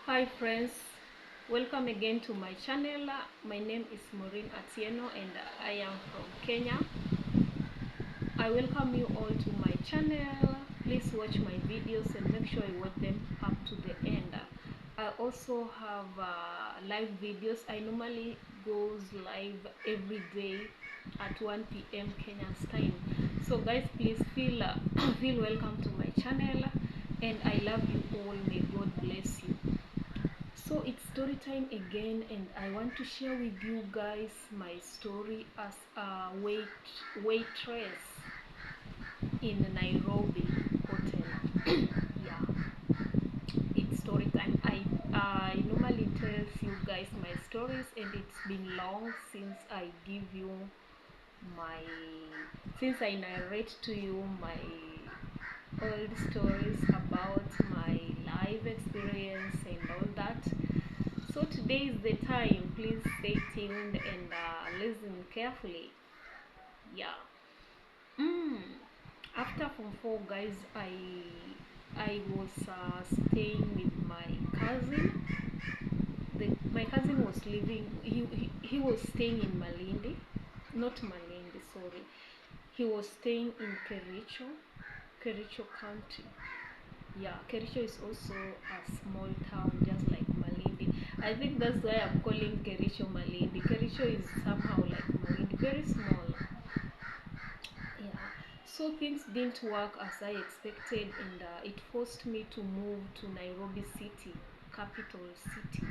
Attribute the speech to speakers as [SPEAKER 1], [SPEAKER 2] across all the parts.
[SPEAKER 1] Hi friends, welcome again to my channel. My name is Maureen Atieno and I am from Kenya. I welcome you all to my channel. Please watch my videos and make sure you watch them up to the end. I also have live videos. I normally goes live every day at 1 p.m. Kenyan time. So guys, please feel feel welcome to my channel and I love you all. May God bless you. So it's story time again, and I want to share with you guys my story as a waitress in Nairobi hotel. Yeah, it's story time. I normally tell you guys my stories, and it's been long since I give you my since I narrate to you my old stories about my life experience and all that. So today is the time. Please stay tuned and listen carefully. Yeah. Mm. After Form 4, guys, I was staying with my cousin. My cousin was living. He was staying in Malindi, not Malindi. Sorry, he was staying in Kericho County. Yeah, Kericho is also a small town just like Malindi. I think that's why I'm calling Kericho Malindi. Kericho is somehow like Malindi, very small. Yeah, so things didn't work as I expected, and it forced me to move to Nairobi city, capital city.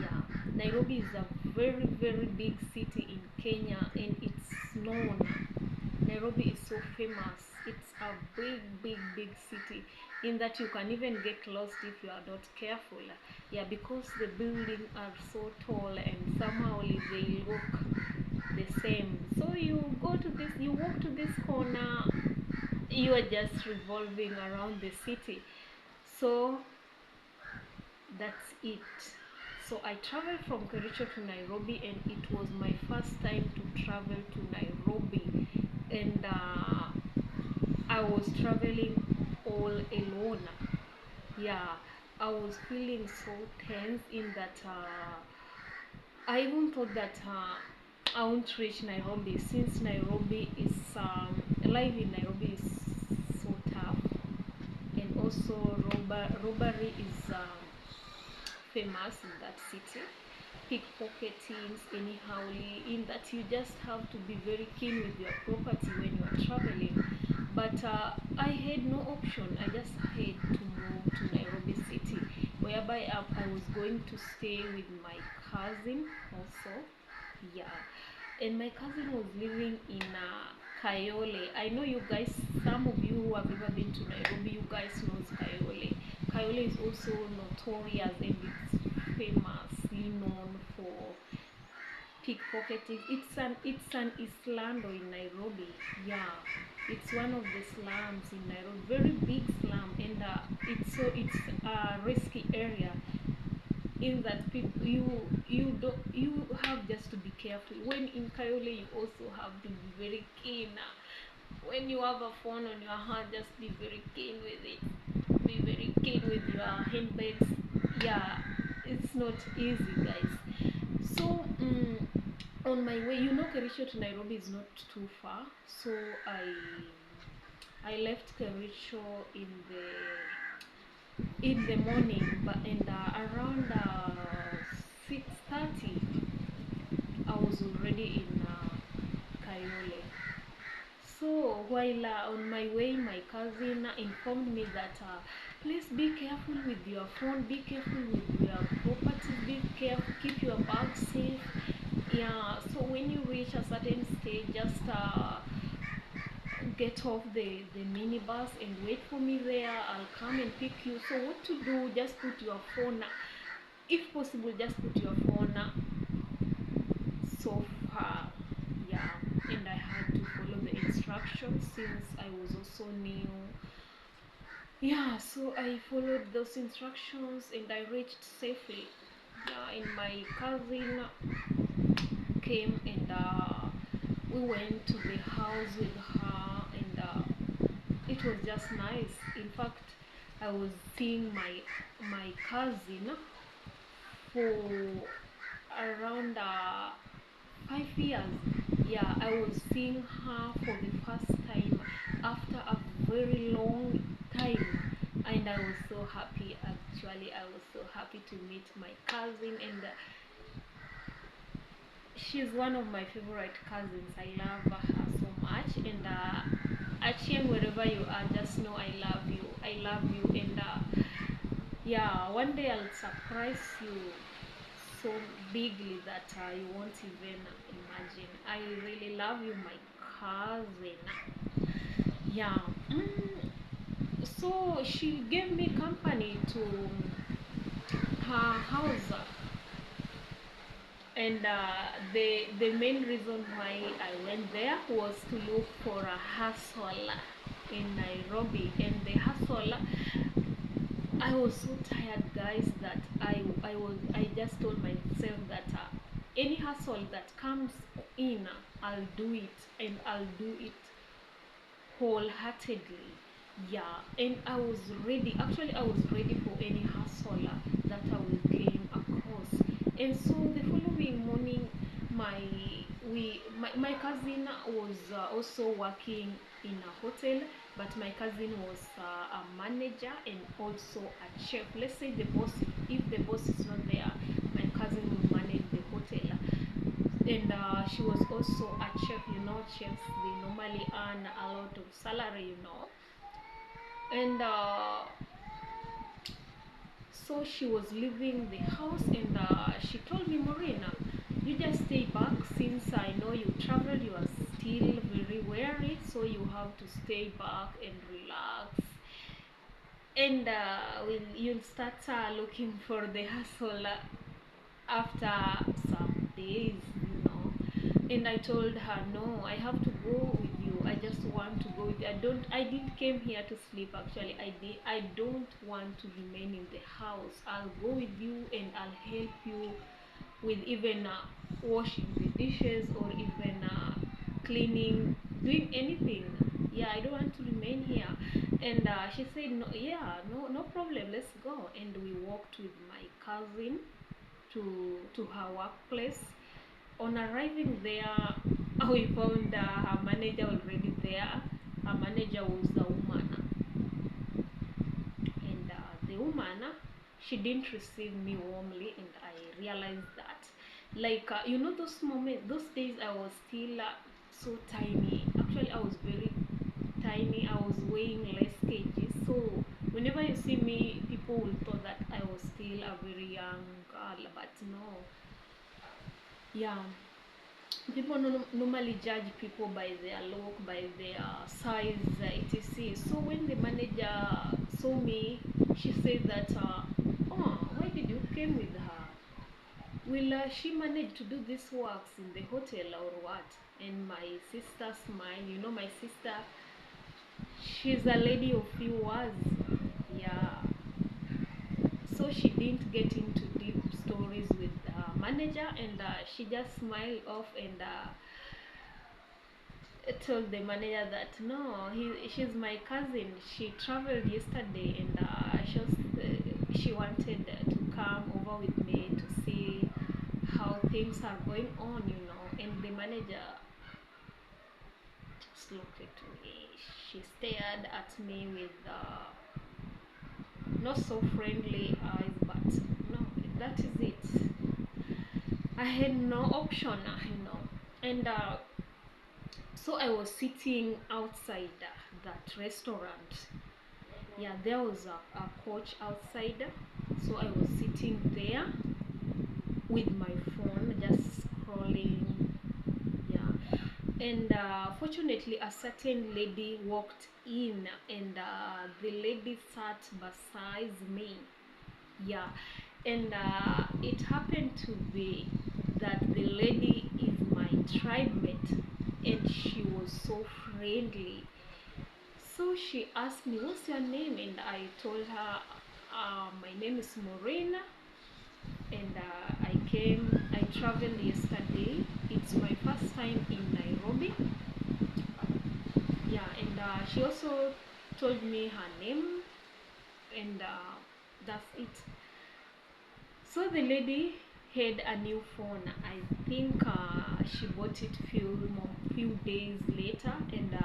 [SPEAKER 1] Yeah, Nairobi is a very big city in Kenya, and it's known. Nairobi is so famous. It's a big city in that you can even get lost if you are not careful. Yeah, because the buildings are so tall and somehow they look the same. So you walk to this corner, you are just revolving around the city. So that's it. So I traveled from Kericho to Nairobi, and it was my first time to travel to Nairobi, and I was traveling all alone. Yeah, I was feeling so tense in that I even thought that I won't reach Nairobi, since Nairobi is life in Nairobi is so tough, and also robbery is famous in that city. Pickpocketing, anyhow, in that you just have to be very keen with your property when you are traveling. But I had no option. I just had to move to Nairobi city, whereby I was going to stay with my cousin also. Yeah, and my cousin was living in Kayole. I know you guys, some of you who have ever been to Nairobi, you guys knows Kayole. Kayole is also notorious, and it's famously known for pickpocketing. It's an Islando in Nairobi. Yeah, it's one of the slums in Nairobi, very big slum, and it's a risky area in that people you have just to be careful. When in Kayole, you also have to be very keen. When you have a phone on your hand, just be very keen with it. Be very keen with your handbags. Yeah, it's not easy, guys. So on my way, Kericho to Nairobi is not too far. So I left Kericho in the morning, but and around 6:30 I was already in Kayole. So while on my way, my cousin informed me that please be careful with your phone, be careful with your property, be careful, keep your bag safe. Yeah, so when you reach a certain stage, just get off the minibus and wait for me there. I'll come and pick you. So what to do, just put your phone, if possible, just put your phone so far. Yeah, and I had to follow the instructions since I was also new. Yeah, so I followed those instructions and I reached safely. Yeah, and my cousin came and we went to the house with her, and it was just nice. In fact, I was seeing my cousin for around 5 years. Yeah, I was seeing her for the first time after a very long time, and I was so happy. Actually, I was so happy to meet my cousin, and she's one of my favorite cousins. I love her so much, and Achien, wherever you are, just know I love you. I love you, and yeah, one day I'll surprise you so bigly that you won't even imagine. I really love you, my cousin. Yeah. So she gave me company to her house, and the main reason why I went there was to look for a hustle in Nairobi, and the hustle, I was so tired, guys, that I just told myself that any hustle that comes in, I'll do it, and I'll do it wholeheartedly. Yeah, and I was ready. Actually, I was ready for any hustle that I will came across. And so the following morning, my cousin was also working in a hotel, but my cousin was a manager and also a chef. Let's say the boss, if the boss is not there, my cousin will manage the hotel. And she was also a chef. You know, chefs, they normally earn a lot of salary, you know. And so she was leaving the house, and she told me, Marina, you just stay back, since I know you traveled, you are still very weary, so you have to stay back and relax, and you'll start looking for the hustle after some days, you know. And I told her, no, I have to go with you. I just want to go with you. I didn't came here to sleep. Actually, I don't want to remain in the house. I'll go with you, and I'll help you with even washing the dishes, or even cleaning, doing anything. Yeah, I don't want to remain here. And she said, no, yeah, no problem, let's go. And we walked with my cousin to her workplace. On arriving there, we found her manager already there. Her manager was a woman, and the woman, she didn't receive me warmly, and I realized that, like, you know, those moments, those days, I was still so tiny. Actually, I was very tiny. I was weighing less kgs, so whenever you see me, people will thought that I was still a very young girl, but no. Yeah, people normally judge people by their look, by their size, etc. So when the manager saw me, she said that, oh, why did you came with her? Will she manage to do this works in the hotel or what? And my sister smiled. You know, my sister, she's a lady of few words. Yeah, so she didn't get into deep stories with manager, and she just smiled off, and told the manager that, no, she's my cousin. She traveled yesterday, and she wanted to come over with me to see how things are going on, you know. And the manager just looked at me. She stared at me with not so friendly eyes, but no, that is it. I had no option, you know. And so I was sitting outside that restaurant. Yeah, there was a couch outside, so I was sitting there with my phone, just scrolling. Yeah, and fortunately, a certain lady walked in, and the lady sat beside me. Yeah, and it happened to be that the lady is my tribe mate, and she was so friendly. So she asked me, what's your name? And I told her, my name is Morena, and I traveled yesterday. It's my first time in Nairobi. Yeah, and she also told me her name, and that's it. So the lady had a new phone. I think she bought it few days later, and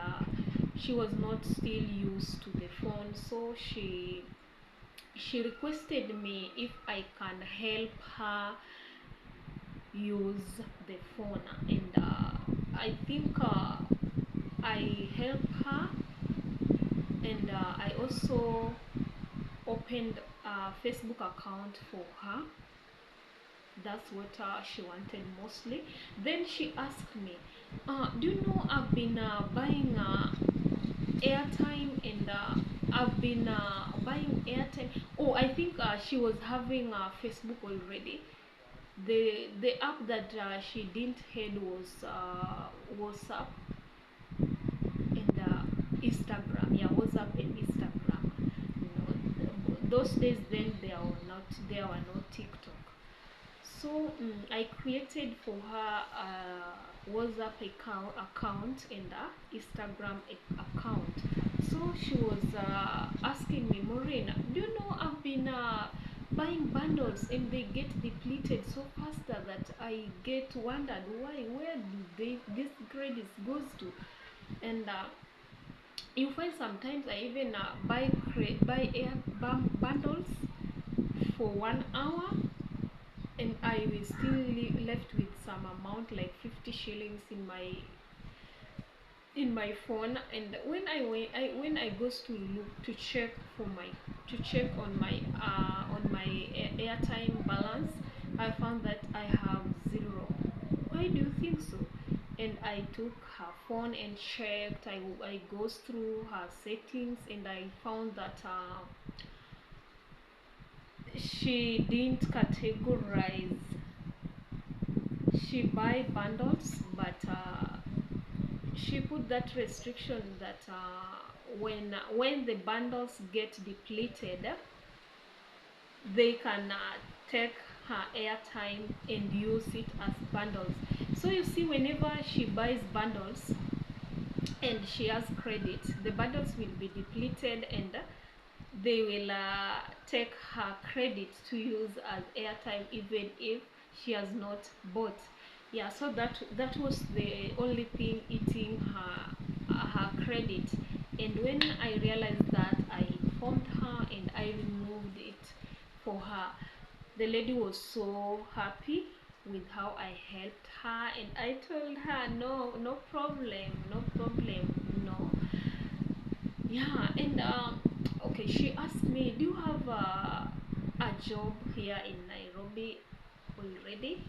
[SPEAKER 1] she was not still used to the phone, so she requested me if I can help her use the phone, and I think I helped her, and I also opened a Facebook account for her. That's what she wanted mostly. Then she asked me, do you know I've been buying airtime, and I've been buying airtime. Oh, I think she was having Facebook already. The app that she didn't had was WhatsApp and Instagram. Yeah, WhatsApp and Instagram. You know, those days then there were no TikTok. So I created for her a WhatsApp account and a Instagram account. So she was asking me, Maureen, do you know I've been buying bundles and they get depleted so faster that I get wondered where do this credits goes to, and you find sometimes I even buy bundles for 1 hour, and I will still left with some amount like 50 shillings in my phone. And when I goes to look to check on my airtime balance, I found that I have zero. Why do you think so? And I took her phone and checked. I goes through her settings, and I found that she didn't categorize. She buy bundles, but she put that restriction that when the bundles get depleted, they can take her airtime and use it as bundles. So you see, whenever she buys bundles and she has credit, the bundles will be depleted, and they will take her credit to use as airtime even if she has not bought. Yeah, so that was the only thing eating her credit. And when I realized that, I informed her and I removed it for her. The lady was so happy with how I helped her, and I told her, no problem, no problem, no. Yeah, and okay, she asked me, do you have a job here in Nairobi already,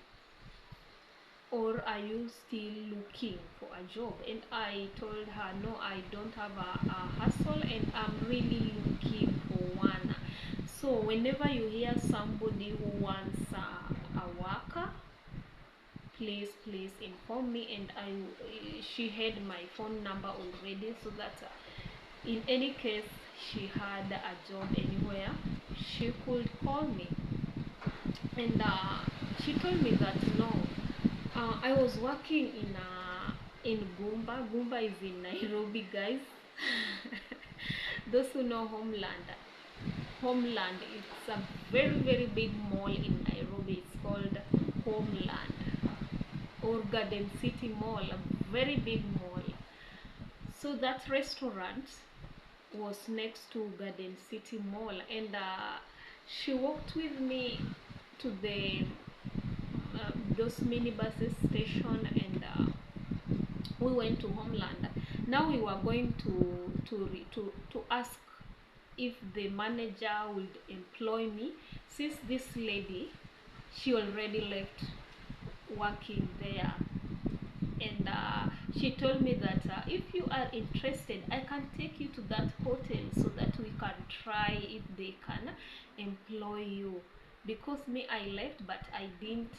[SPEAKER 1] or are you still looking for a job? And I told her, no, I don't have a hustle, and I'm really looking for one. So whenever you hear somebody who wants a worker, please inform me. And she had my phone number already, so that in any case she had a job anywhere, she could call me. And she told me that, no, I was working in Gumba. Gumba is in Nairobi, guys. Those who know Homeland, it's a very big mall in Nairobi. It's called Homeland, or Garden City Mall, a very big mall. So that restaurant was next to Garden City Mall, and she walked with me to the those minibuses station, and we went to Homeland. Now we were going to ask if the manager would employ me, since this lady, she already left working there. And she told me that if you are interested, I can take you to that hotel so that we can try if they can employ you. Because me, I left, but I didn't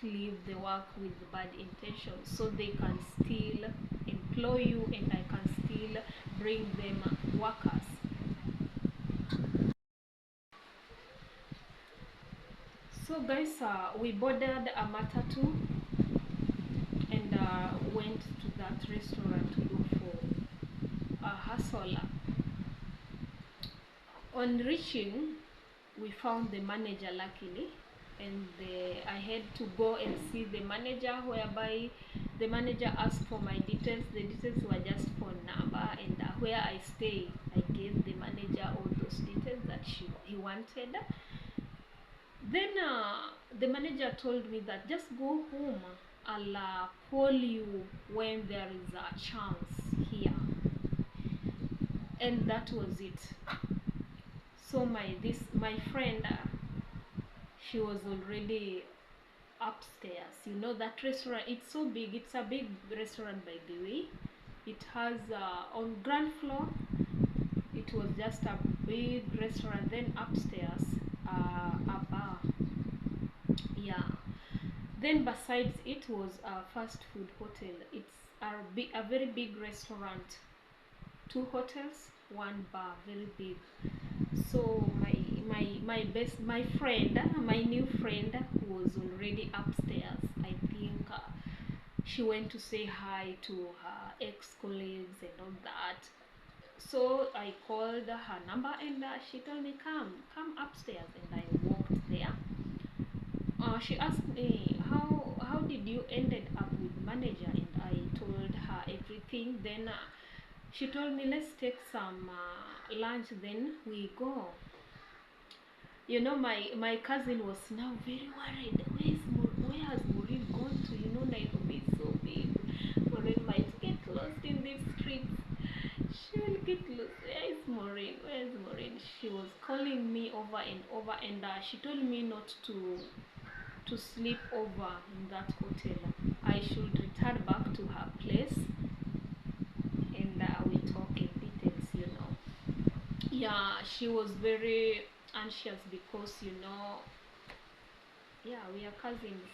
[SPEAKER 1] leave the work with bad intentions, so they can still employ you, and I can still bring them workers. So guys, we boarded a matatu and went to that restaurant to look for a hustler. On reaching, we found the manager luckily, and I had to go and see the manager, whereby the manager asked for my details. The details were just phone number and where I stay. I gave the manager all those details that he wanted. Then the manager told me that just go home, I'll call you when there is a chance here. And that was it. So my friend, she was already upstairs. You know that restaurant, it's so big. It's a big restaurant, by the way. It has on ground floor, it was just a big restaurant. Then upstairs, a bar. Yeah. Then besides it was a fast food hotel. It's a very big restaurant, 2 hotels, 1 bar, very big. So my friend, my new friend, who was already upstairs, I think she went to say hi to her ex-colleagues and all that. So I called her number, and she told me, come upstairs, and I walked there. She asked me, how did you ended up with manager, and I told her everything. Then she told me, let's take some lunch, then we go. You know, my cousin was now very worried. Where has Maureen gone to? You know, Nairobi is so big. Maureen might get lost in these streets. She will get lost. Where is Maureen? Where is Maureen? She was calling me over and over, and she told me not to sleep over in that hotel. I should return back to her place, and we talk in details, you know. Yeah, she was very anxious because, you know, yeah, we are cousins.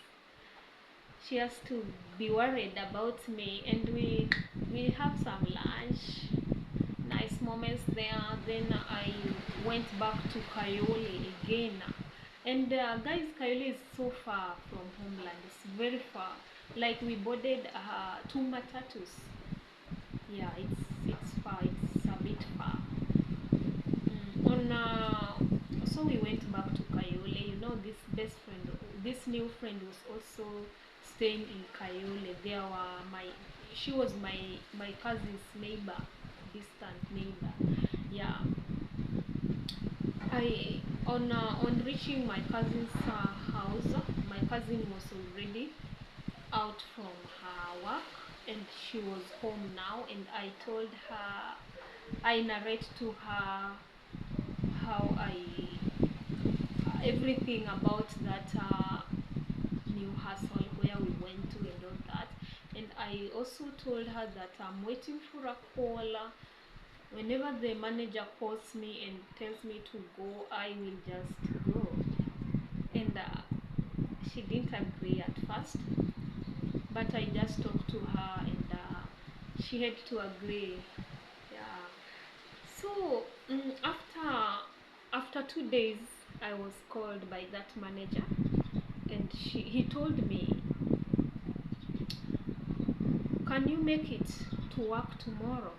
[SPEAKER 1] She has to be worried about me, and we have some lunch, nice moments there. Then I went back to Kayole again. And guys, Kayole is so far from homeland. It's very far. Like, we boarded 2 matatus. Yeah, it's far. It's a bit far. So we went back to Kayole. You know, this new friend was also staying in Kayole. She was my cousin's neighbor, distant neighbor. Yeah. On reaching my cousin's house, my cousin was already out from her work, and she was home now. And I narrate to her how everything about that new hustle, where we went to and all that. And I also told her that I'm waiting for a call. Whenever the manager calls me and tells me to go, I will just go. And she didn't agree at first, but I just talked to her, and she had to agree. Yeah. So after 2 days, I was called by that manager, and he told me, can you make it to work tomorrow?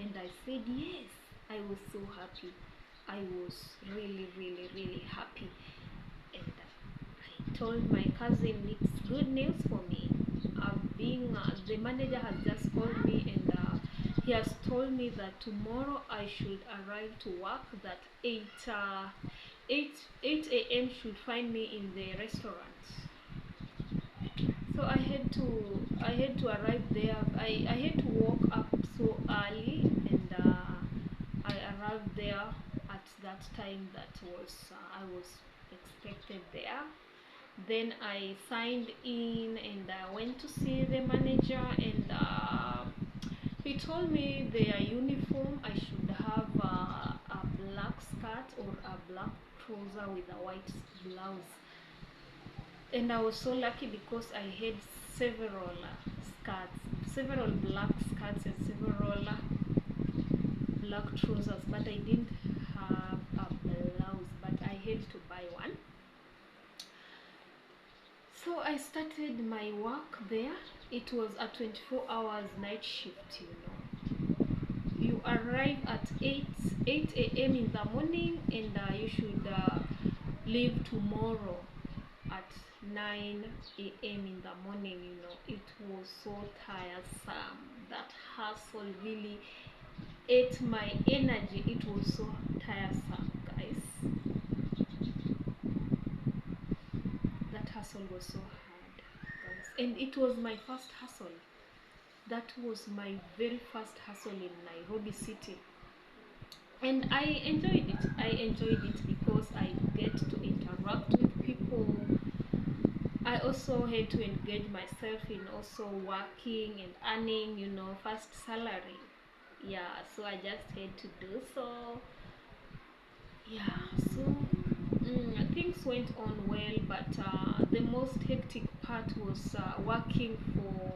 [SPEAKER 1] And I said yes. I was so happy. I was really, really, really happy. And I told my cousin, it's good news for me. The manager has just called me, and he has told me that tomorrow I should arrive to work, that 8 a.m. should find me in the restaurant. So I had to arrive there. I had to walk up so early, and I arrived there at that time that I was expected there. Then I signed in, and I went to see the manager, and he told me their uniform, I should have a black skirt or a black trouser with a white blouse. And I was so lucky because I had several several black skirts and several black trousers, but I didn't have a blouse, but I had to buy one. So I started my work there. It was a 24 hours night shift, you know. You arrive at 8 a.m. in the morning, and you should leave tomorrow at 9 a.m. in the morning. You know, it was so tiresome. That hustle really ate my energy. It was so tiresome, guys. That hustle was so hard, guys, and it was my first hustle. That was my very first hustle in Nairobi city, and I enjoyed it. I enjoyed it because I get to interact with people. I also had to engage myself in also working and earning, you know, first salary. Yeah, so I just had to do so. Yeah, so things went on well, but the most hectic part was working for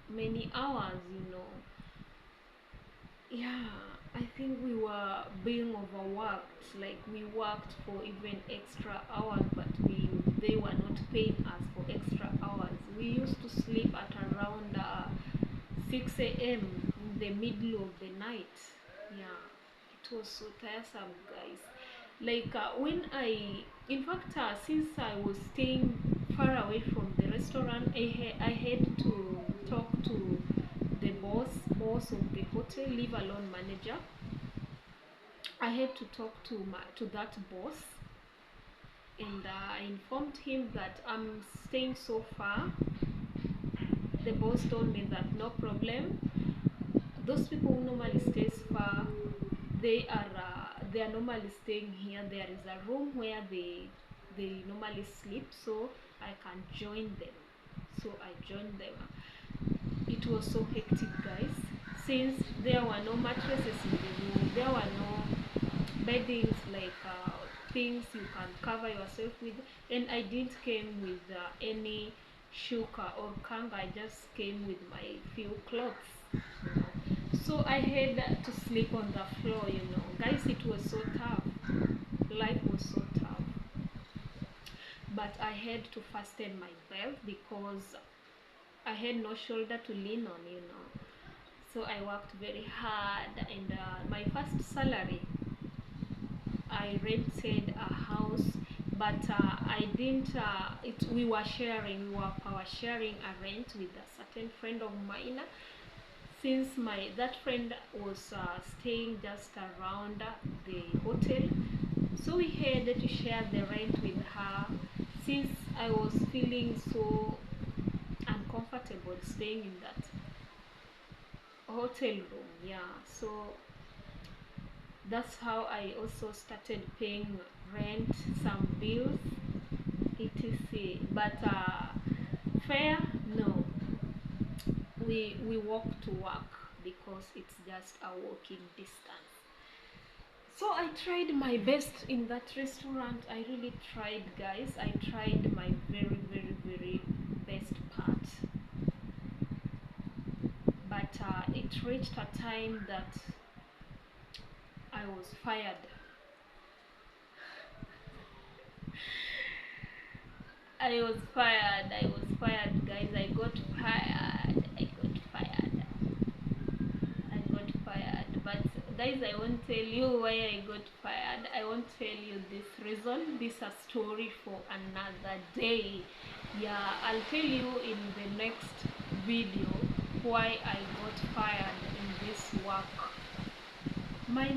[SPEAKER 1] many hours, you know. Yeah, I think we were being overworked. Like, we worked for even extra hours, but they were not paying us for extra hours. We used to sleep at around 6 a.m. in the middle of the night. Yeah, it was so tiresome, guys. Like, in fact, since I was staying far away from the restaurant, I had to talk to the boss of the hotel, leave alone manager. I had to talk to that boss, and I informed him that I'm staying so far. The boss told me that no problem. Those people who normally stays far, they are normally staying here. There is a room where they normally sleep, so I can join them. So I joined them. It was so hectic, guys, since there were no mattresses in the room, there were no beddings, like things you can cover yourself with, and I didn't came with any shuka or kanga. I just came with my few clothes, you know. So I had to sleep on the floor, you know, guys. It was so tough. Life was so tough, but I had to fasten my belt because I had no shoulder to lean on, you know. So I worked very hard, and my first salary, I rented a house, but I didn't. We were sharing. We were power sharing a rent with a certain friend of mine. Since that friend was staying just around the hotel, so we had to share the rent with her. Since I was feeling so uncomfortable staying in that hotel room, yeah, so that's how I also started paying rent, some bills, etc. But fare, no, we walk to work because it's just a walking distance. So I tried my best in that restaurant. I really tried, guys. I tried my very, very, very best part, but it reached a time that I was fired. I was fired, guys. I got fired. I got fired. But guys, I won't tell you why I got fired. I won't tell you this reason. This is a story for another day. Yeah, I'll tell you in the next video why I got fired in this work. My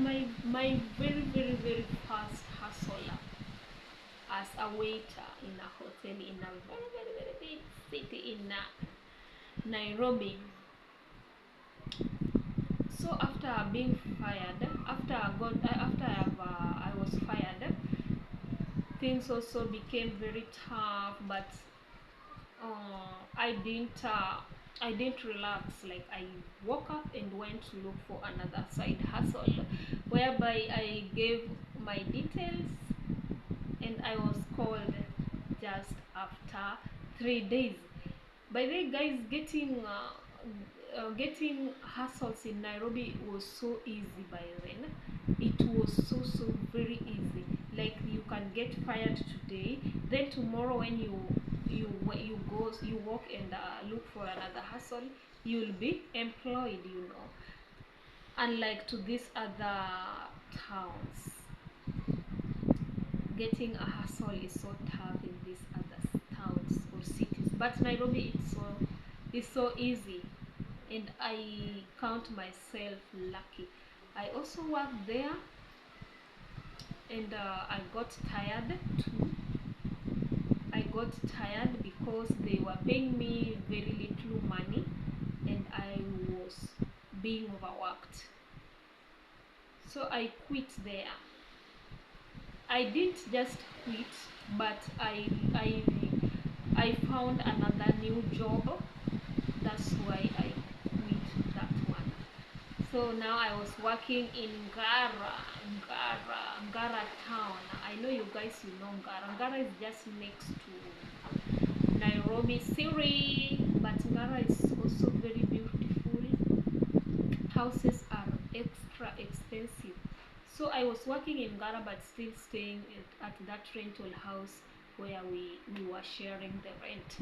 [SPEAKER 1] very, very, very first hustle as a waiter in a hotel in a very, very, very big city in Nairobi. So after being fired, I was fired, things also became very tough. But uh, I didn't uh, I didn't relax. Like, I woke up and went to look for another side hustle, whereby I gave my details, and I was called just after 3 days. By the way, guys, getting hustles in Nairobi was so easy by then. It was so very easy. Like, you can get fired today, then tomorrow when you walk and look for another hustle, you'll be employed, you know. unlike to these other towns. Getting a hustle is so tough in these other towns or cities, but Nairobi it's so easy, and I count myself lucky. I also worked there, and I got tired too. I got tired because they were paying me very little money and I was being overworked. So I quit there. I didn't just quit, but I found another new job. That's why I quit that one. So now I was working in Ngara town. I know you guys, you know Ngara. Ngara is just next to Nairobi city, but Ngara is also very beautiful. Houses are extra expensive. So I was working in Ngara, but still staying at that rental house where we were sharing the rent.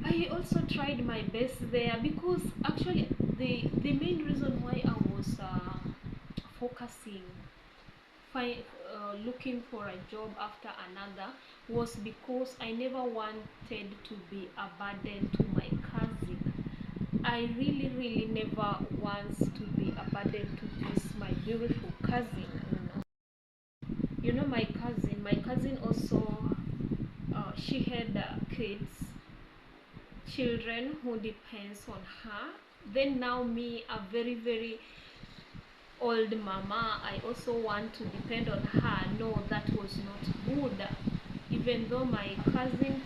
[SPEAKER 1] I also tried my best there because actually the main reason why I was focusing looking for a job after another was because I never wanted to be a burden to my cousin. I really never wants to be a burden to this my beautiful cousin. My cousin also she had kids, children who depends on her. Then now me, a very old mama, I also want to depend on her. No, that was not good. Even though my cousin,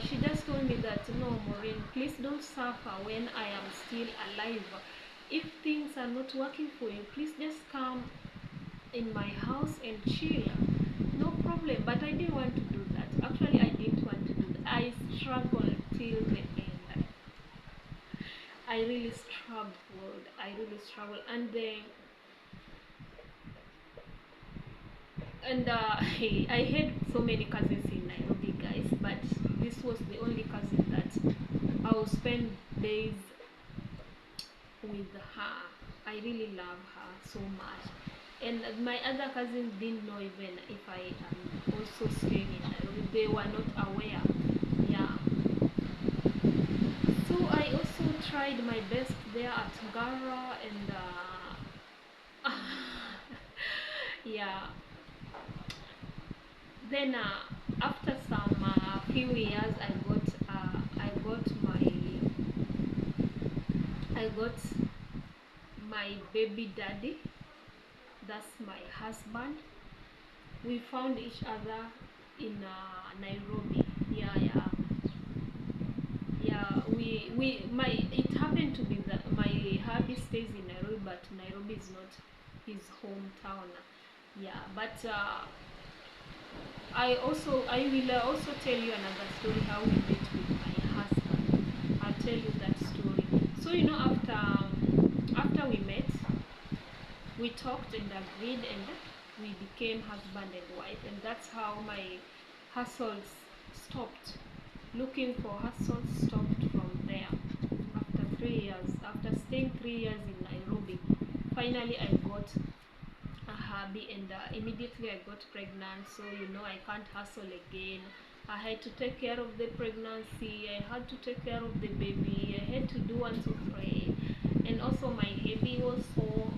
[SPEAKER 1] she just told me that, no, Maureen, please don't suffer when I am still alive. If things are not working for you, please just come in my house and chill. No problem. But I didn't want to do that. Actually, I didn't want to do that. I struggled till the end. I really struggled. And I had so many cousins in Nairobi, guys, but this was the only cousin that I will spend days with her. I really love her so much. And my other cousins didn't know even if I am also staying in Nairobi. They were not aware. Yeah. So I also tried my best there at Gara, and yeah. Then after some few years, I got my baby daddy. That's my husband. We found each other in Nairobi. Yeah. It happened to be that my hubby stays in Nairobi, but Nairobi is not his hometown. Yeah, but I will also tell you another story how we met with my husband. I'll tell you that story. So after we met, we talked and agreed, and we became husband and wife, and that's how my hustles stopped. Looking for hustles stopped from there. After 3 years, after staying 3 years in Nairobi, finally I got a hubby, and immediately I got pregnant. So I can't hustle again. I had to take care of the pregnancy, I had to take care of the baby, I had to do 1 2 3, and also my baby was so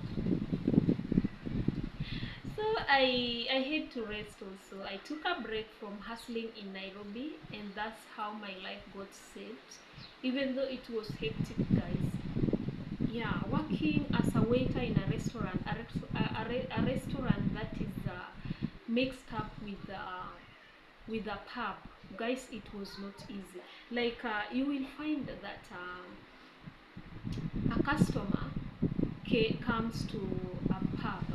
[SPEAKER 1] I had to rest also. I took a break from hustling in Nairobi, and that's how my life got saved, even though it was hectic, guys. Yeah, working as a waiter in a restaurant, a restaurant that is mixed up with a pub, guys. It was not easy. Like you will find that a customer comes to a pub,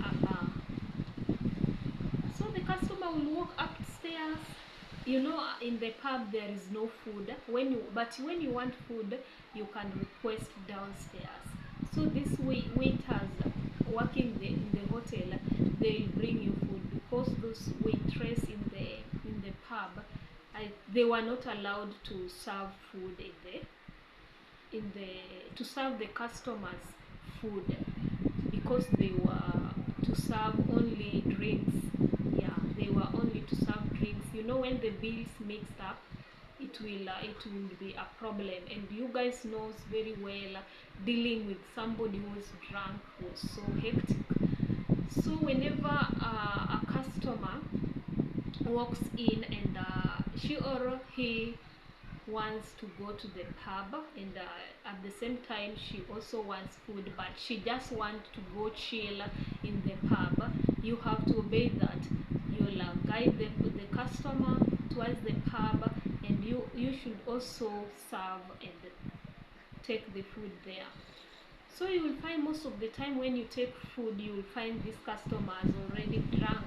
[SPEAKER 1] a bar. So the customer will walk upstairs. In the pub there is no food. But when you want food, you can request downstairs. So these waiters working in the hotel, they bring you food, because those waitress in the pub, they were not allowed to serve food to serve the customers food because they were to serve only drinks. Yeah, they were only to serve drinks. You know, when the bills mixed up, it will be a problem. And you guys knows very well, dealing with somebody who is drunk was so hectic. So whenever a customer walks in and she or he wants to go to the pub, and at the same time she also wants food, but she just wants to go chill in the pub, you have to obey that. You'll guide the customer towards the pub, and you should also serve and take the food there. So you will find most of the time when you take food, you will find these customers already drunk,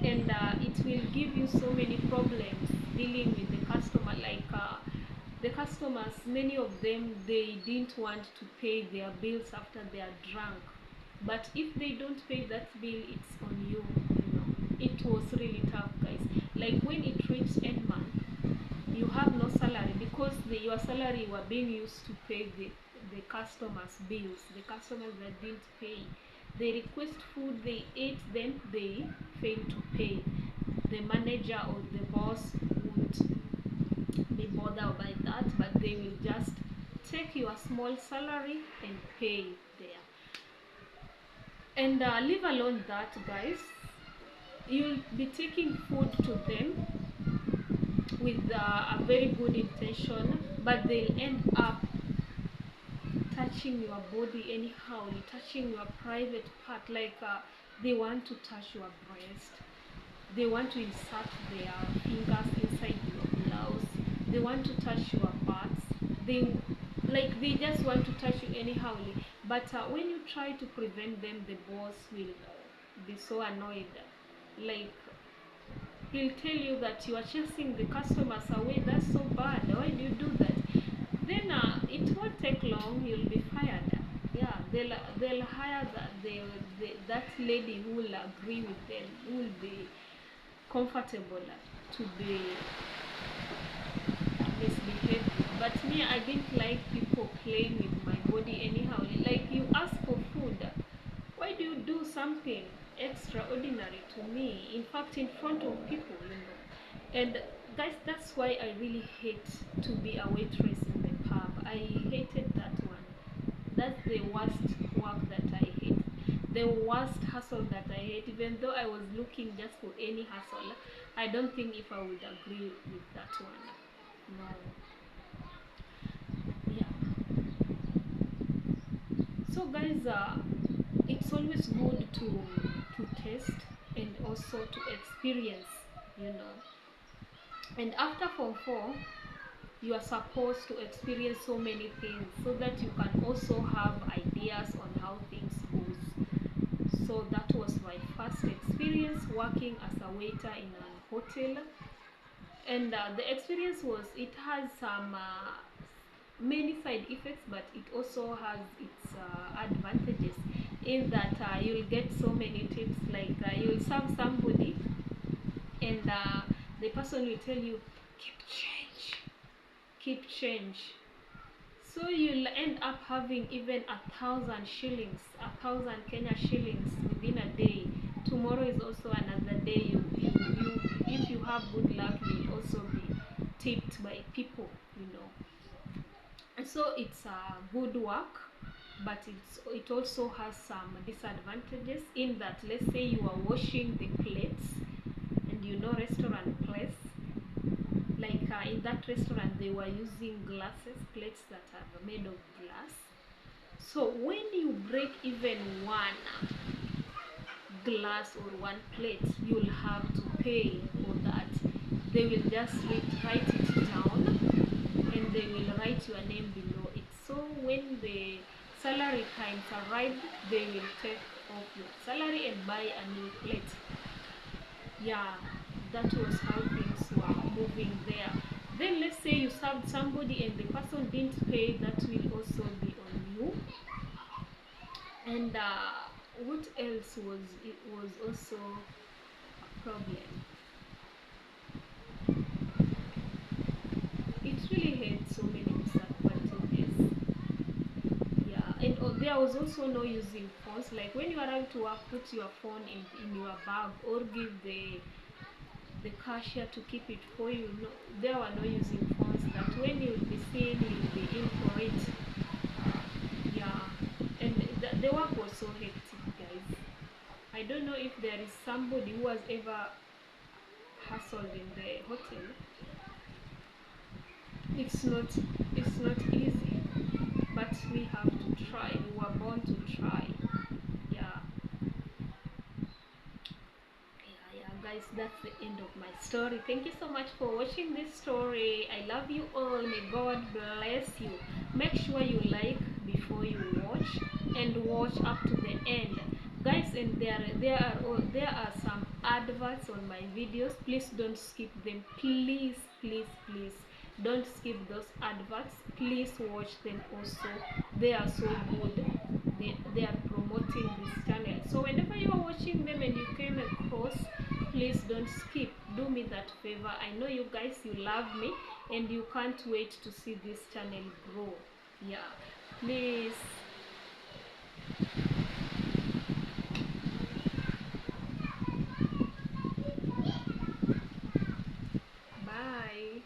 [SPEAKER 1] and it will give you so many problems dealing with the customer. Like the customers, many of them, they didn't want to pay their bills after they are drunk, but if they don't pay that bill, it's on you. You know, it was really tough, guys. Like when it reached end month, you have no salary because your salary were being used to pay the customers bills. The customers that didn't pay, they request food, they ate, then they fail to pay. The manager or the boss won't be bothered by that, but they will just take your small salary and pay there. And leave alone that, guys, you'll be taking food to them with a very good intention, but they'll end up touching your body anyhow, touching your private part. Like they want to touch your breast, they want to insert their fingers inside your blouse, they want to touch your parts, they just want to touch you anyhow. But when you try to prevent them, the boss will be so annoyed. Like, he'll tell you that you are chasing the customers away. That's so bad. Why do you do that? Then it won't take long. You'll be fired. Yeah, they'll hire that lady who will agree with them, who will be comfortable to be misbehaving. But me, I didn't like people playing with my body anyhow. Like, you ask for food, why do you do something extraordinary to me? In fact, in front of people, you know. And guys, that's why I really hate to be a waitress in the pub. I hated that one. That's the worst work that I hate. The worst hustle that I hate. Even though I was looking just for any hustle, I don't think if I would agree with that one. No. Yeah. So guys, it's always good to test and also to experience, you know. And after Form 4, you are supposed to experience so many things so that you can also have ideas on how things goes. So that was my first experience working as a waiter in a hotel. And the experience was, it has some many side effects, but it also has its advantages, in that you'll get so many tips. Like you'll serve somebody, and the person will tell you, keep change, keep change. So you'll end up having even 1,000 shillings, 1,000 Kenya shillings within a day. Tomorrow is also another day. You if you have good luck, you'll also be tipped by people, you know. And so it's a good work, but it also has some disadvantages, in that, let's say you are washing the plates, and you know restaurant plates, like in that restaurant they were using plates that are made of glass. So when you break even one glass or one plate, you'll have to pay for that. They will just write it down, and they will write your name below it. So when the salary times arrive, they will take off your salary and buy a new plate. Yeah, that was how things were moving there. Then let's say you served somebody and the person didn't pay, that will also be on you. And what else was, it was also a problem. It really had so many disadvantages. Yeah, and there was also no using phones. Like when you arrive to work, put your phone in your bag or give the cashier to keep it for you. No, there were no using phones. That when you'll be seen, you'll be in for it. Yeah, and the work was so hectic, guys. I don't know if there is somebody who has ever hustled in the hotel. It's not easy, but we have to try. We were born to try. Yeah. Yeah, guys, that's the end of my story. Thank you so much for watching this story. I love you all. May God bless you. Make sure you like before you watch, and watch up to the end, guys. And there are some adverts on my videos. Please don't skip them. Please, please, please don't skip those adverts. Please watch them also. They are so good. They are promoting this channel, so whenever you are watching them and you came across, please don't skip. Do me that favor. I know you guys, you love me and you can't wait to see this channel grow. Yeah, please. Bye.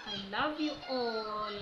[SPEAKER 1] I love you all.